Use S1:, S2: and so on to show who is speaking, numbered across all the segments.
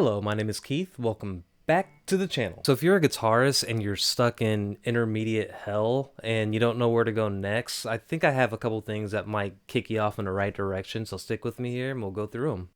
S1: Hello, my name is Keith. Welcome back to the channel. So if you're a guitarist and you're stuck in intermediate hell and you don't know where to go next, I think I have a couple things that might kick you off in the right direction, so stick with me here and we'll go through them.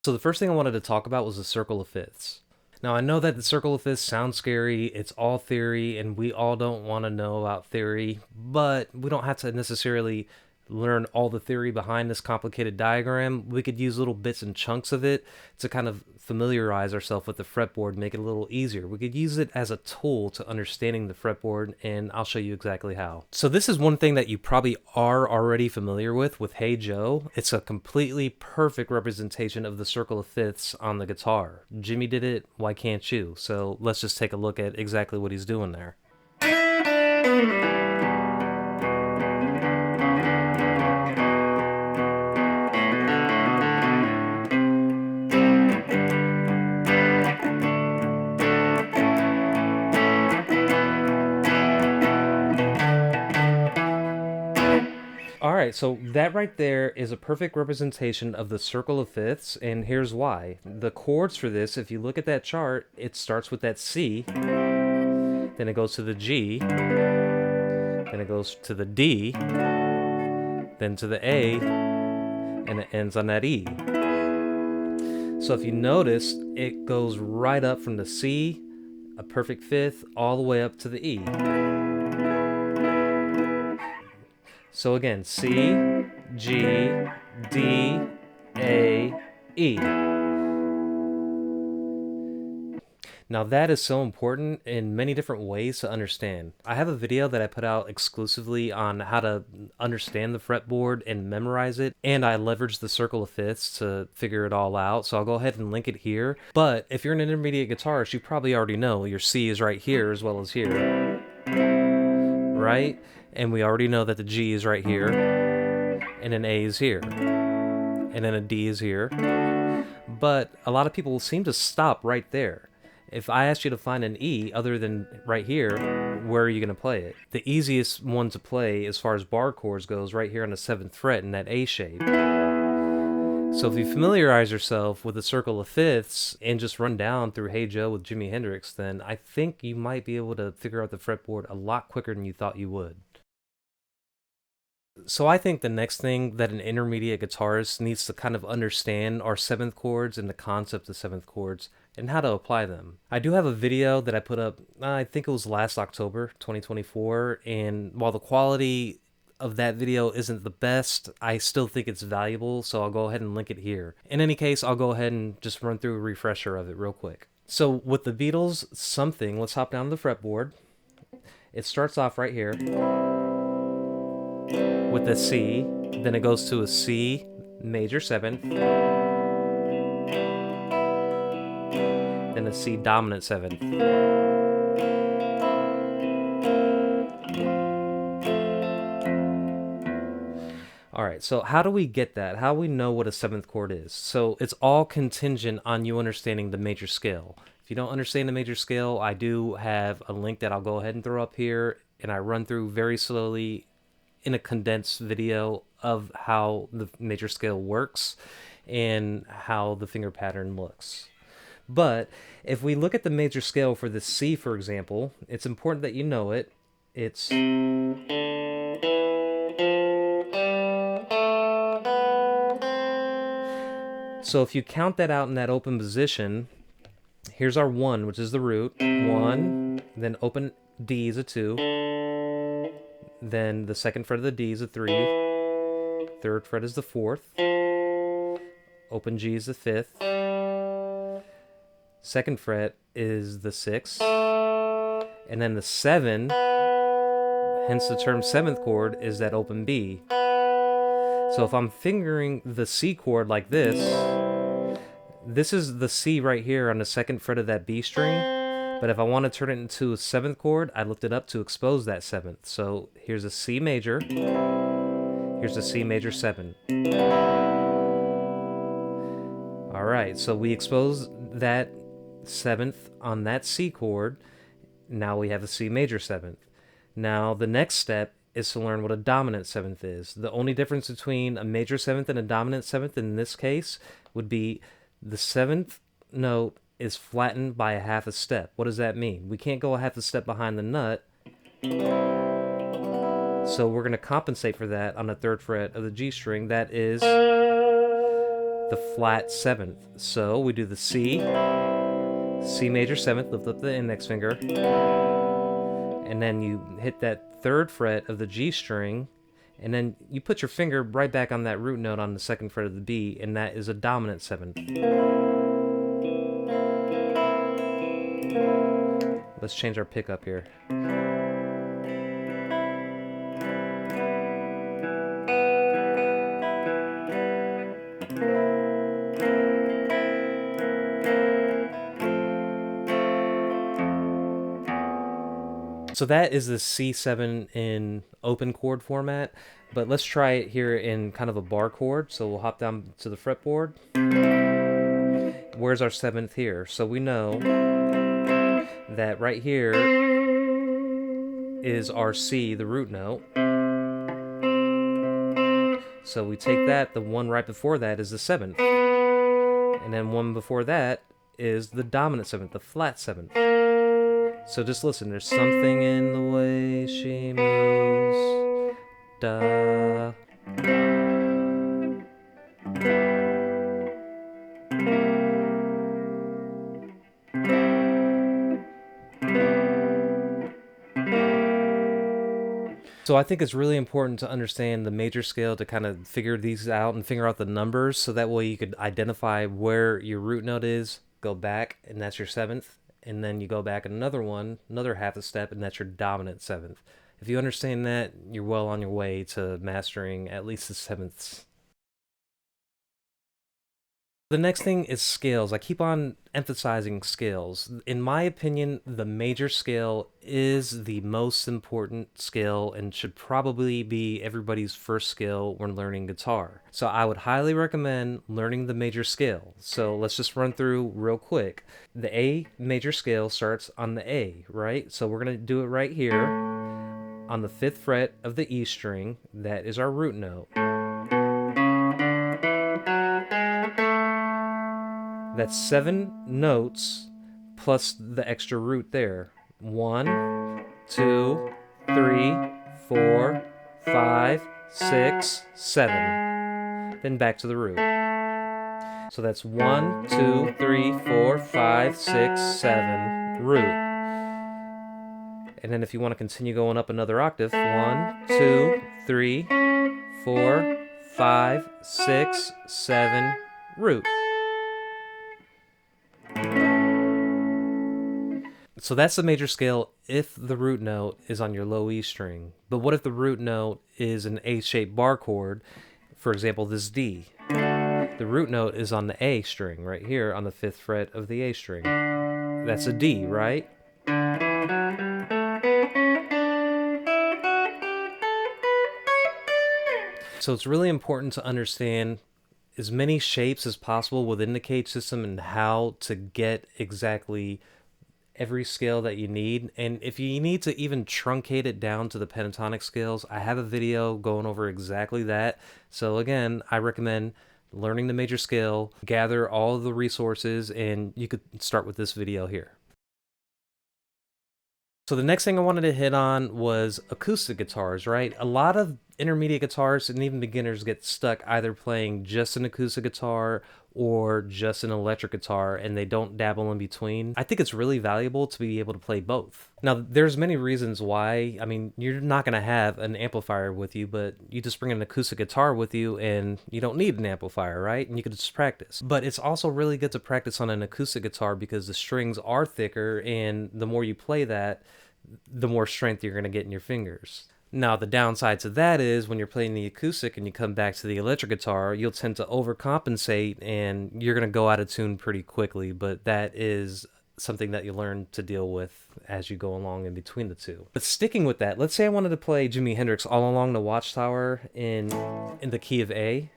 S1: So the first thing I wanted to talk about was the circle of fifths. Now I know that the circle of fifths sounds scary, it's all theory, and we all don't want to know about theory, but we don't have to necessarily learn all the theory behind this complicated diagram. We could use little bits and chunks of it to kind of familiarize ourselves with the fretboard and make it a little easier. We could use it as a tool to understanding the fretboard, and I'll show you exactly how. So this is one thing that you probably are already familiar with Hey Joe. It's a completely perfect representation of the circle of fifths on the guitar. Jimmy did it, why can't you? So let's just take a look at exactly what he's doing there. Alright, so that right there is a perfect representation of the circle of fifths, and here's why. The chords for this, if you look at that chart, it starts with that C, then it goes to the G, then it goes to the D, then to the A, and it ends on that E. So if you notice, it goes right up from the C, a perfect fifth, all the way up to the E. So again, C, G, D, A, E. Now that is so important in many different ways to understand. I have a video that I put out exclusively on how to understand the fretboard and memorize it, and I leveraged the circle of fifths to figure it all out, so I'll go ahead and link it here. But if you're an intermediate guitarist, you probably already know your C is right here as well as here, right? And we already know that the G is right here, and an A is here, and then a D is here. But a lot of people seem to stop right there. If I asked you to find an E other than right here, where are you going to play it? The easiest one to play as far as bar chords goes right here on the 7th fret in that A shape. So if you familiarize yourself with the circle of fifths and just run down through Hey Joe with Jimi Hendrix, then I think you might be able to figure out the fretboard a lot quicker than you thought you would. So I think the next thing that an intermediate guitarist needs to kind of understand are 7th chords and the concept of 7th chords and how to apply them. I do have a video that I put up, I think it was last October 2024, and while the quality of that video isn't the best, I still think it's valuable, so I'll go ahead and link it here. In any case, I'll go ahead and just run through a refresher of it real quick. So with the Beatles' Something, let's hop down to the fretboard. It starts off right here with a C, then it goes to a C major 7th, then a C dominant 7th. Alright, so how do we get that? How do we know what a 7th chord is? So it's all contingent on you understanding the major scale. If you don't understand the major scale, I do have a link that I'll go ahead and throw up here, and I run through very slowly in a condensed video of how the major scale works and how the finger pattern looks. But if we look at the major scale for the C, for example, it's important that you know it. It's so if you count that out in that open position, here's our 1, which is the root. 1, then open D is a 2. Then the 2nd fret of the D is a 3, 3rd fret is the 4th, open G is the 5th, 2nd fret is the 6th, and then the 7, hence the term 7th chord, is that open B. So if I'm fingering the C chord like this is the C right here on the 2nd fret of that B string. But if I want to turn it into a 7th chord, I lift it up to expose that 7th. So here's a C major, here's a C major 7. Alright, so we expose that 7th on that C chord. Now we have a C major 7th. Now the next step is to learn what a dominant seventh is. The only difference between a major seventh and a dominant seventh in this case would be the seventh note is flattened by a half a step. What does that mean? We can't go a half a step behind the nut, so we're going to compensate for that on the 3rd fret of the G string. That is the flat seventh. So we do the C major seventh, lift up the index finger, and then you hit that 3rd fret of the G string, and then you put your finger right back on that root note on the 2nd fret of the B, and that is a dominant seventh. Let's change our pickup here. So that is the C7 in open chord format, but let's try it here in kind of a bar chord. So we'll hop down to the fretboard. Where's our 7th here? So we know that right here is our C, the root note. So we take that, the one right before that is the 7th. And then one before that is the dominant 7th, the flat 7th. So just listen, there's something in the way she moves. Da. So I think it's really important to understand the major scale to kind of figure these out and figure out the numbers, so that way you could identify where your root note is, go back, and that's your 7th, and then you go back another one, another half a step, and that's your dominant 7th. If you understand that, you're well on your way to mastering at least the 7ths. The next thing is scales. I keep on emphasizing scales. In my opinion, the major scale is the most important scale and should probably be everybody's first scale when learning guitar. So I would highly recommend learning the major scale. So let's just run through real quick. The A major scale starts on the A, right? So we're going to do it right here on the 5th fret of the E string. That is our root note. That's 7 notes plus the extra root there. 1, 2, 3, 4, 5, 6, 7. Then back to the root. So that's 1, 2, 3, 4, 5, 6, 7, root. And then if you want to continue going up another octave, 1, 2, 3, 4, 5, 6, 7, root. So that's the major scale if the root note is on your low E string. But what if the root note is an A-shaped bar chord? For example, this D. The root note is on the A string right here on the 5th fret of the A string. That's a D, right? So it's really important to understand as many shapes as possible within the cage system and how to get exactly every scale that you need. And if you need to even truncate it down to the pentatonic scales, I have a video going over exactly that. So again, I recommend learning the major scale, gather all of the resources, and you could start with this video here. So the next thing I wanted to hit on was acoustic guitars, right? A lot of intermediate guitarists and even beginners get stuck either playing just an acoustic guitar or just an electric guitar, and they don't dabble in between. I think it's really valuable to be able to play both. Now, there's many reasons why. I mean, you're not going to have an amplifier with you, but you just bring an acoustic guitar with you and you don't need an amplifier, right? And you can just practice. But it's also really good to practice on an acoustic guitar because the strings are thicker, and the more you play that, the more strength you're going to get in your fingers. Now, the downside to that is when you're playing the acoustic and you come back to the electric guitar, you'll tend to overcompensate and you're going to go out of tune pretty quickly, but that is something that you learn to deal with as you go along in between the two. But sticking with that, let's say I wanted to play Jimi Hendrix All Along the Watchtower in the key of A.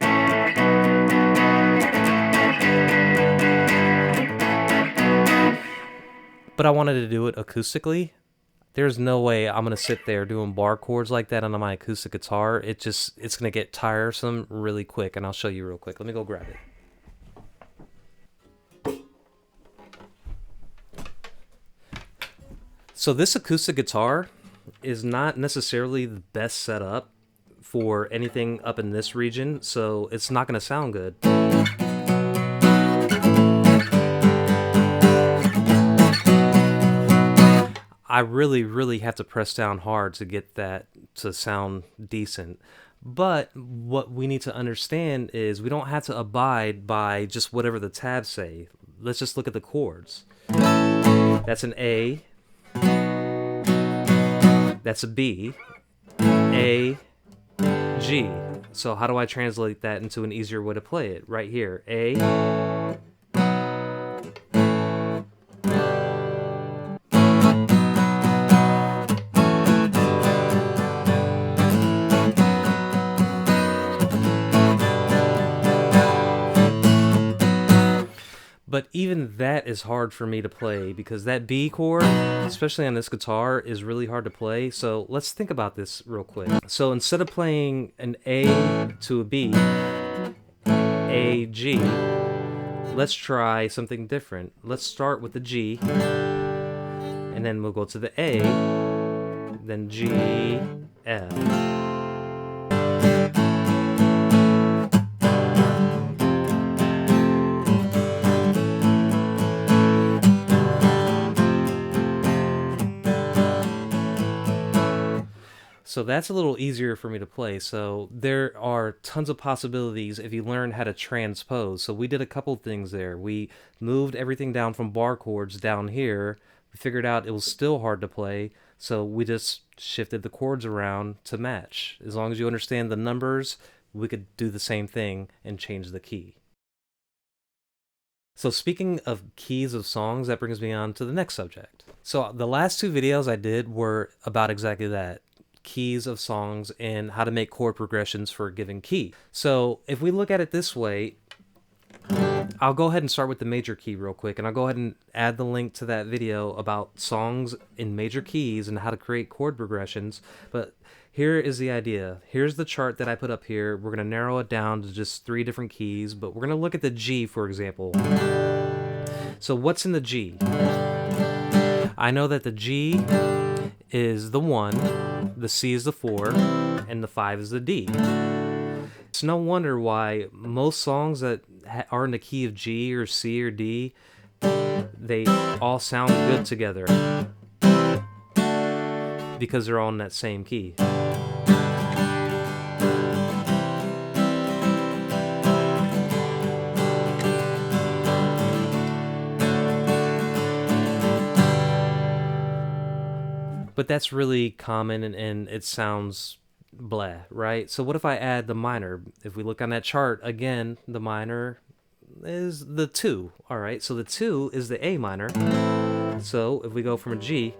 S1: But I wanted to do it acoustically. There's no way I'm gonna sit there doing bar chords like that on my acoustic guitar. It's gonna get tiresome really quick, and I'll show you real quick. Let me go grab it. So this acoustic guitar is not necessarily the best setup for anything up in this region, so it's not gonna sound good. I really have to press down hard to get that to sound decent. But what we need to understand is we don't have to abide by just whatever the tabs say. Let's just look at the chords. That's an A. That's a B. A. G. So how do I translate that into an easier way to play it? Right here. A. But even that is hard for me to play because that B chord, especially on this guitar, is really hard to play. So let's think about this real quick. So instead of playing an A to a B, A, G, let's try something different. Let's start with the G, and then we'll go to the A, then G, F. So that's a little easier for me to play. So there are tons of possibilities if you learn how to transpose. So we did a couple things there. We moved everything down from bar chords down here. We figured out it was still hard to play, so we just shifted the chords around to match. As long as you understand the numbers, we could do the same thing and change the key. So speaking of keys of songs, that brings me on to the next subject. So the last two videos I did were about exactly that. Keys of songs and how to make chord progressions for a given key. So if we look at it this way, I'll go ahead and start with the major key real quick, and I'll go ahead and add the link to that video about songs in major keys and how to create chord progressions. But here is the idea. Here's the chart that I put up here. We're going to narrow it down to just 3 different keys, but we're going to look at the G, for example. So what's in the G? I know that the G is the 1, the C is the 4, and the 5 is the D. It's no wonder why most songs that are in the key of G or C or D, they all sound good together because they're all in that same key. But that's really common and it sounds blah, right? So what if I add the minor? If we look on that chart, again, the minor is the 2. All right, so the 2 is the A minor. So if we go from a G,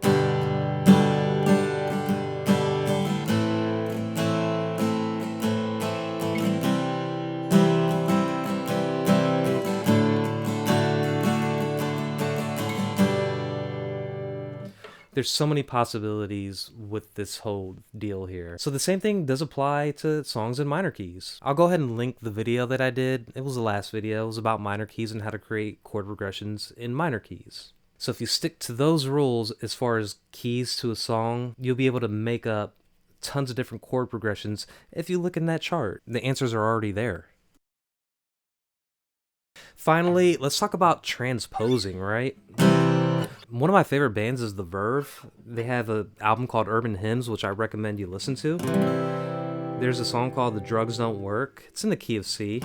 S1: there's so many possibilities with this whole deal here. So the same thing does apply to songs in minor keys. I'll go ahead and link the video that I did. It was the last video. It was about minor keys and how to create chord progressions in minor keys. So if you stick to those rules as far as keys to a song, you'll be able to make up tons of different chord progressions if you look in that chart. The answers are already there. Finally, let's talk about transposing, right? One of my favorite bands is The Verve. They have an album called Urban Hymns, which I recommend you listen to. There's a song called The Drugs Don't Work. It's in the key of C.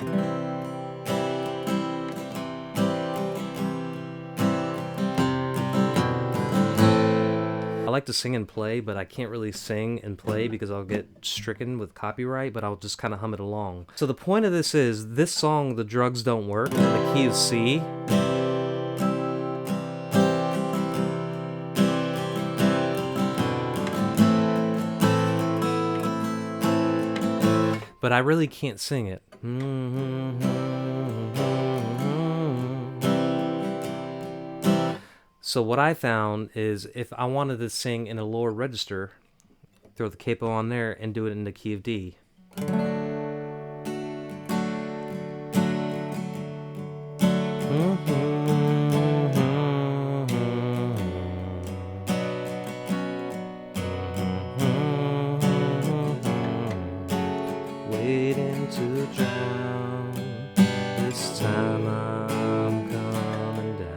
S1: I like to sing and play, but I can't really sing and play because I'll get stricken with copyright, but I'll just kind of hum it along. So the point of this is, this song, The Drugs Don't Work, in the key of C, but I really can't sing it. So what I found is if I wanted to sing in a lower register, throw the capo on there and do it in the key of D. Waiting to drown, this time I'm coming down.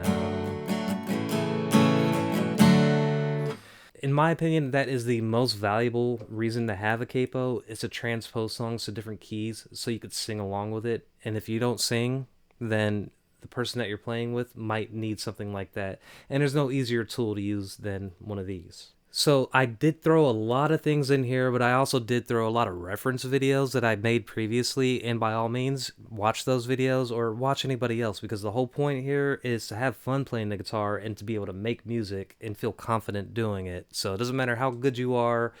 S1: In my opinion, that is the most valuable reason to have a capo. It's to transpose songs to different keys so you could sing along with it. And if you don't sing, then the person that you're playing with might need something like that. And there's no easier tool to use than one of these. So I did throw a lot of things in here, but I also did throw a lot of reference videos that I made previously, and by all means, watch those videos or watch anybody else, because the whole point here is to have fun playing the guitar and to be able to make music and feel confident doing it. So it doesn't matter how good you are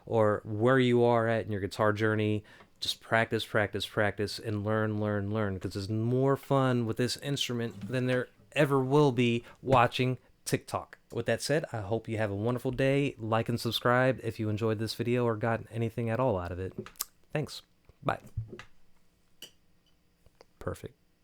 S1: or where you are at in your guitar journey, just practice, practice, practice, and learn, learn, learn, because there's more fun with this instrument than there ever will be watching TikTok. With that said, I hope you have a wonderful day. Like and subscribe if you enjoyed this video or got anything at all out of it. Thanks. Bye. Perfect.